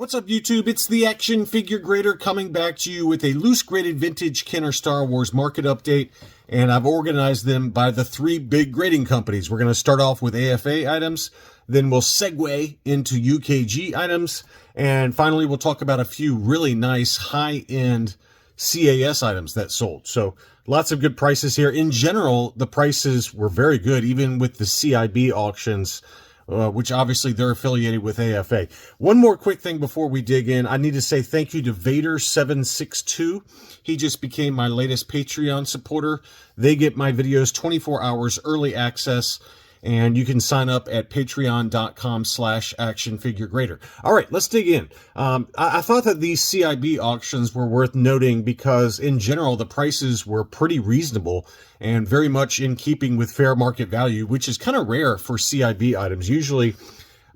What's up, YouTube? It's the Action Figure Grader coming back to you with a loose graded vintage Kenner Star Wars market update, and I've organized them by the three big grading companies. We're going to start off with AFA items, then we'll segue into UKG items, and finally we'll talk about a few really nice high-end CAS items that sold. So lots of good prices here. In general, the prices were very good, even with the CIB auctions, which obviously they're affiliated with AFA. One more quick thing before we dig in. I need to say thank you to Vader762. He just became my latest Patreon supporter. They get my videos 24 hours early access, and you can sign up at patreon.com/actionfiguregrader. All right, let's dig in. I thought that these CIB auctions were worth noting because, in general, the prices were pretty reasonable and very much in keeping with fair market value, which is kind of rare for CIB items. Usually,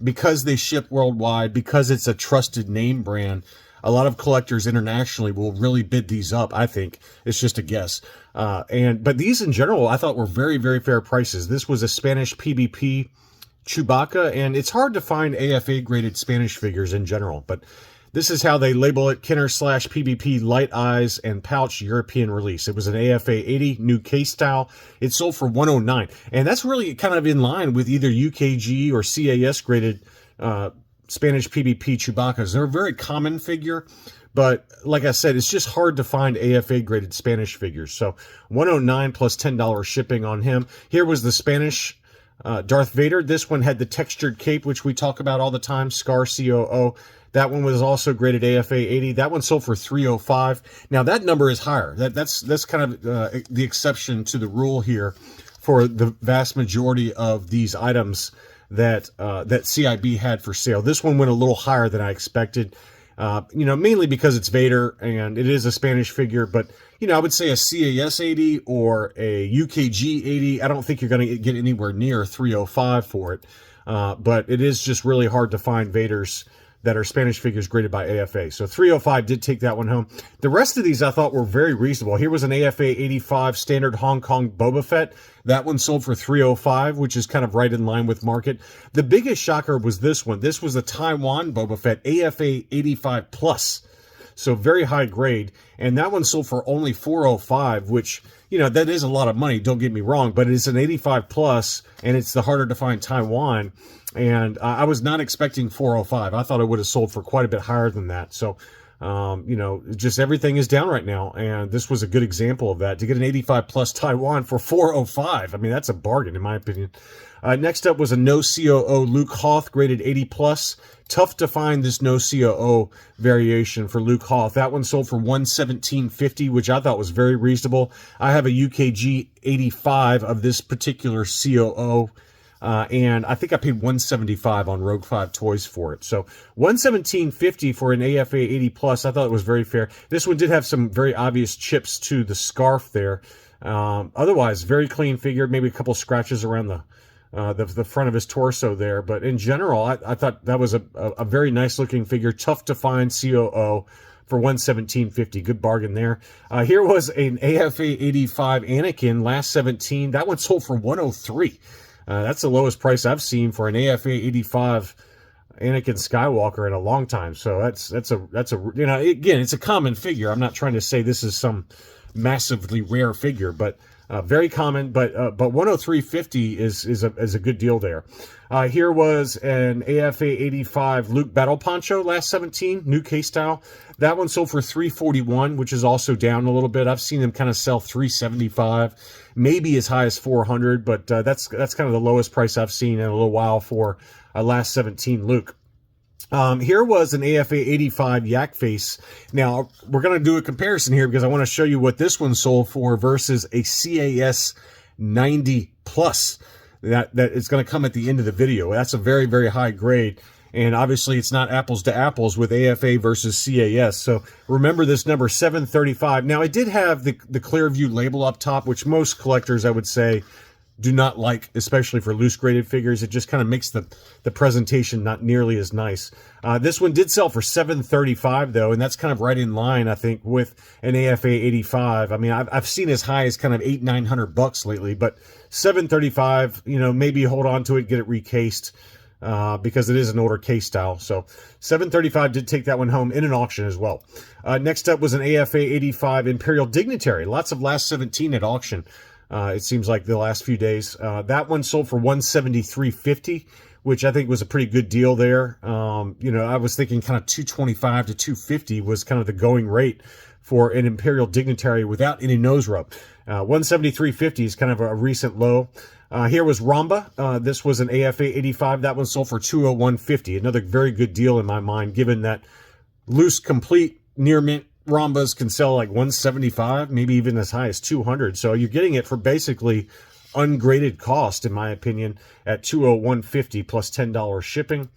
because they ship worldwide, because it's a trusted name brand, a lot of collectors internationally will really bid these up, I think. It's just a guess. But these in general, I thought were very, very fair prices. This was a Spanish PBP Chewbacca, and it's hard to find AFA graded Spanish figures in general, but this is how they label it: Kenner/PBP Light Eyes and Pouch European release. It was an AFA 80 new case style. It sold for $109, and that's really kind of in line with either UKG or CAS graded Spanish PBP Chewbaccas. They're a very common figure, but like I said, it's just hard to find AFA graded Spanish figures. So $109 plus $10 shipping on him. Here was the Spanish Darth Vader. This one had the textured cape, which we talk about all the time, Scar COO. That one was also graded AFA 80. That one sold for $305. Now that number is higher. That's kind of the exception to the rule here for the vast majority of these items that CIB had for sale. This one went a little higher than I expected, mainly because it's Vader and it is a Spanish figure. But, I would say a CAS 80 or a UKG 80, I don't think you're going to get anywhere near 305 for it. But it is just really hard to find Vaders that are Spanish figures graded by AFA. So 305 did take that one home. The rest of these I thought were very reasonable. Here was an AFA 85 standard Hong Kong Boba Fett. That one sold for 305, which is kind of right in line with market. The biggest shocker was this one. This was the Taiwan Boba Fett AFA 85 plus. So very high grade. And that one sold for only 405, which, that is a lot of money, don't get me wrong, but it's an 85 plus, and it's the harder to find Taiwan. And I was not expecting 405. I thought it would have sold for quite a bit higher than that. So, just everything is down right now. And this was a good example of that. To get an 85 plus Taiwan for 405, I mean, that's a bargain in my opinion. Next up was a no COO Luke Hoth graded 80 plus. Tough to find this no COO variation for Luke Hoth. That one sold for $117.50, which I thought was very reasonable. I have a UKG 85 of this particular COO. And I think I paid $175 on Rogue 5 Toys for it. So $117.50 for an AFA 80 plus, I thought it was very fair. This one did have some very obvious chips to the scarf there. Otherwise, very clean figure, maybe a couple scratches around the front of his torso there. But in general, I thought that was a very nice looking figure. Tough to find COO for $117.50. Good bargain there. Here was an AFA 85 Anakin, last 17. That one sold for $103. That's the lowest price I've seen for an AFA 85 Anakin Skywalker in a long time. So that's again, it's a common figure. I'm not trying to say this is some massively rare figure, but very common. But $103.50 is a good deal there. Here was an AFA 85 Luke Battle Poncho, last 17, new case style. That one sold for $341, which is also down a little bit. I've seen them kind of sell $375, maybe as high as $400, but that's kind of the lowest price I've seen in a little while for a last 17 Luke. Here was an AFA 85 Yak Face. Now, we're going to do a comparison here because I want to show you what this one sold for versus a CAS 90 plus. That is going to come at the end of the video. That's a very, very high grade. And obviously, it's not apples to apples with AFA versus CAS. So remember this number, 735. Now, it did have the Clearview label up top, which most collectors, I would say, do not like, especially for loose graded figures. It just kind of makes the presentation not nearly as nice. This one did sell for $735 though, and that's kind of right in line, I think, with an AFA 85. I mean, I've seen as high as kind of $800-900 lately, but $735, maybe hold on to it, get it recased. because it is an older case style. So $735 did take that one home in an auction as well. Next up was an AFA 85 Imperial Dignitary. Lots of last 17 at auction. It seems like the last few days. That one sold for $173.50, which I think was a pretty good deal there. I was thinking kind of $225 to $250 was kind of the going rate for an Imperial Dignitary without any nose rub. $173.50 is kind of a recent low. Here was Ramba. This was an AFA 85. That one sold for $201.50. Another very good deal in my mind, given that loose, complete, near mint Rambas can sell like $175, maybe even as high as $200. So you're getting it for basically ungraded cost, in my opinion, at $201.50 plus $10 shipping.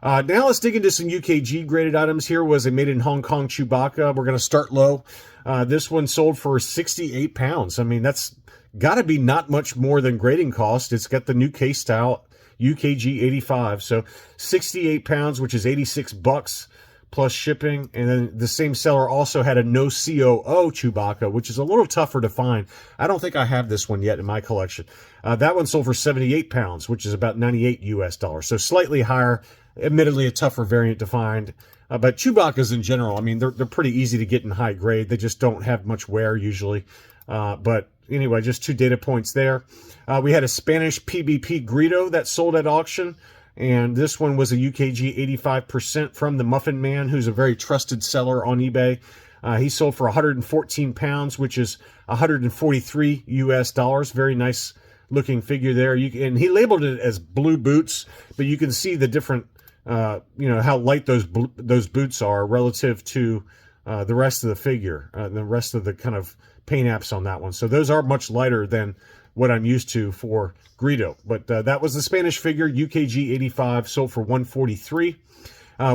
Now let's dig into some UKG graded items. Here was a made in Hong Kong Chewbacca. We're going to start low. This one sold for 68 pounds. I mean, that's got to be not much more than grading cost. It's got the new case style UKG 85. So 68 pounds, which is $86 plus shipping. And then the same seller also had a no COO Chewbacca, which is a little tougher to find. I don't think I have this one yet in my collection. That one sold for 78 pounds, which is about $98. So slightly higher, admittedly a tougher variant to find. But Chewbaccas in general, I mean, they're pretty easy to get in high grade. They just don't have much wear usually. But anyway, just 2 data points there. We had a Spanish PBP Greedo that sold at auction. And this one was a UKG 85% from the Muffin Man, who's a very trusted seller on eBay. He sold for 114 pounds, which is $143. Very nice looking figure there. And he labeled it as blue boots, but you can see the different, how light those boots are relative to the rest of the figure, the rest of the kind of paint apps on that one. So those are much lighter than what I'm used to for Greedo. But that was the Spanish figure, UKG 85, sold for $143.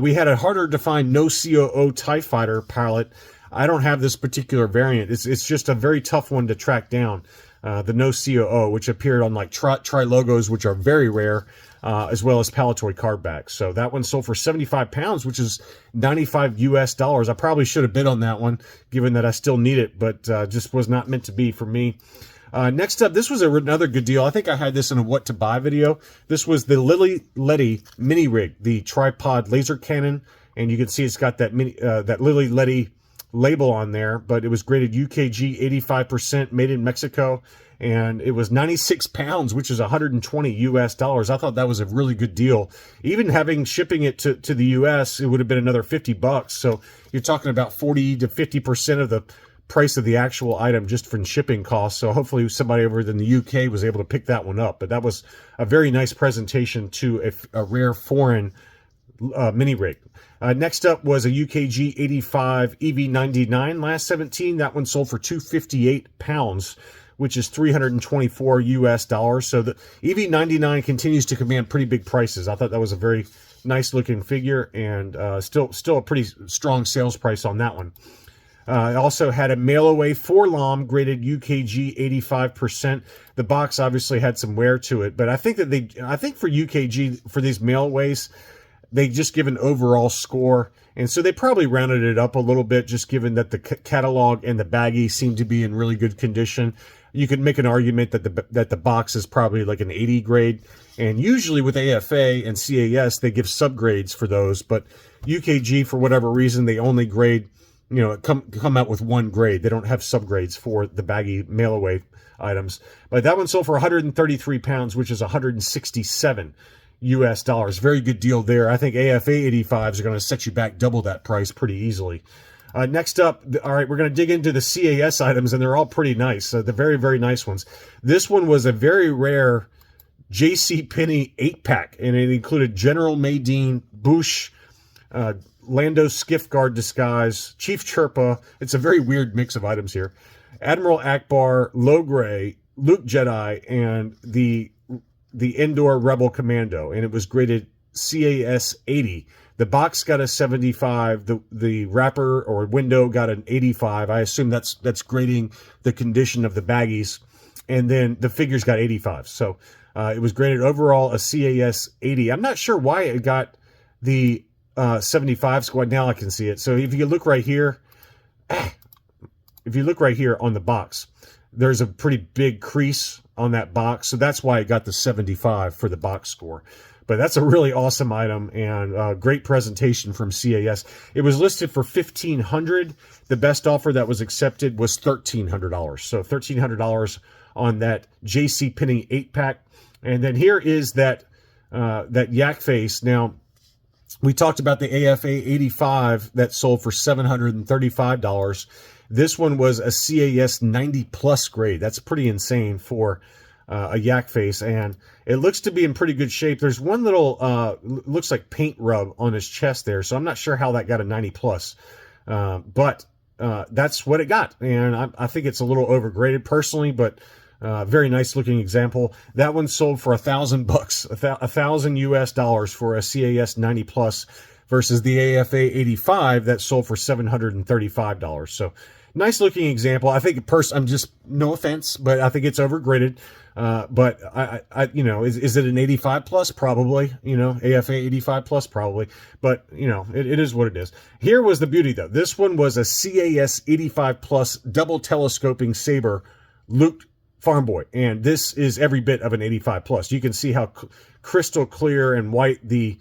We had a harder to find no COO TIE Fighter palette. I don't have this particular variant. It's just a very tough one to track down. The no COO, which appeared on like tri logos, which are very rare, as well as Palatoy card backs. So that one sold for 75 pounds, which is $95. I probably should have bid on that one, given that I still need it, but just was not meant to be for me. Next up, this was another good deal. I think I had this in a what to buy video. This was the Lily Letty mini rig, the tripod laser cannon, and you can see it's got that that Lily Letty label on there, but it was graded UKG 85%, made in Mexico, and it was 96 pounds, which is $120. I thought that was a really good deal. Even having shipping it to the US, it would have been another $50. So you're talking about 40 to 50% of the price of the actual item just from shipping costs. So hopefully somebody over in the UK was able to pick that one up. But that was a very nice presentation to a rare foreign mini rig. Next up was a UKG 85 EV99 last 17. That one sold for 258 pounds, which is $324. So the EV99 continues to command pretty big prices. I thought that was a very nice looking figure, and still a pretty strong sales price on that one. I also had a mail-away 4-LOM graded UKG 85%. The box obviously had some wear to it, but I think for UKG, for these mail-aways, they just give an overall score, and so they probably rounded it up a little bit, just given that the catalog and the baggie seem to be in really good condition. You could make an argument that the box is probably like an 80 grade, and usually with AFA and CAS, they give subgrades for those, but UKG, for whatever reason, they only grade, come out with one grade. They don't have subgrades for the baggy mail-away items. But that one sold for 133 pounds, which is $167. Very good deal there. I think AFA 85s are going to set you back double that price pretty easily. Next up, all right, we're going to dig into the CAS items, and they're all pretty nice. The very, very nice ones. This one was a very rare JCPenney 8-pack, and it included General Madine, Bush, Lando Skiff Guard Disguise, Chief Chirpa. It's a very weird mix of items here. Admiral Akbar, Logray, Luke Jedi, and the Endor Rebel Commando, and it was graded CAS 80. The box got a 75. The wrapper or window got an 85. I assume that's grading the condition of the baggies, and then the figures got 85. So it was graded overall a CAS 80. I'm not sure why it got the 75 squad. Now I can see it. So if you look right here, on the box, there's a pretty big crease on that box. So that's why it got the 75 for the box score. But that's a really awesome item and great presentation from CAS. It was listed for $1,500. The best offer that was accepted was $1,300. So $1,300 on that JC Penney 8-pack. And then here is that yak face. Now, we talked about the AFA 85 that sold for $735. This one was a CAS 90 plus grade. That's pretty insane for a yak face, and it looks to be in pretty good shape. There's one little looks like paint rub on his chest there, so I'm not sure how that got a 90 plus, but that's what it got, and I think it's a little overgraded personally, but very nice looking example. That one sold for $1,000, $1,000 US for a CAS 90 plus versus the AFA 85 that sold for $735. So nice looking example. I think I'm just, no offense, but I think it's overgraded. But you know, is it an 85 plus? Probably, you know, AFA 85 plus probably, but you know, it is what it is. Here was the beauty though. This one was a CAS 85 plus double telescoping saber looped farm boy. And this is every bit of an 85 plus. You can see how crystal clear and white the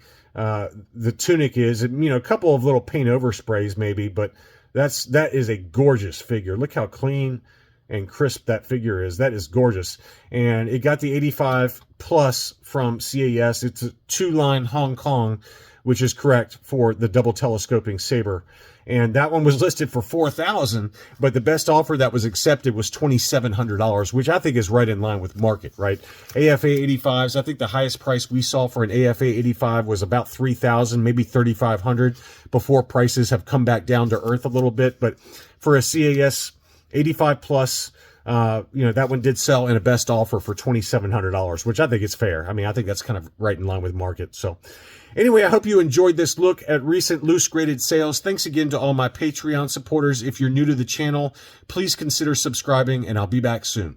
tunic is. You know, a couple of little paint oversprays maybe, but that is a gorgeous figure. Look how clean and crisp that figure is. That is gorgeous. And it got the 85 plus from CAS. It's a 2-line Hong Kong, which is correct for the double telescoping saber. And that one was listed for $4,000, but the best offer that was accepted was $2,700, which I think is right in line with market, right? AFA 85s, I think the highest price we saw for an AFA 85 was about $3,000, maybe $3,500 before prices have come back down to earth a little bit. But for a CAS 85 plus, you know, that one did sell in a best offer for $2,700, which I think is fair. I mean, I think that's kind of right in line with market. So anyway, I hope you enjoyed this look at recent loose graded sales. Thanks again to all my Patreon supporters. If you're new to the channel, please consider subscribing, and I'll be back soon.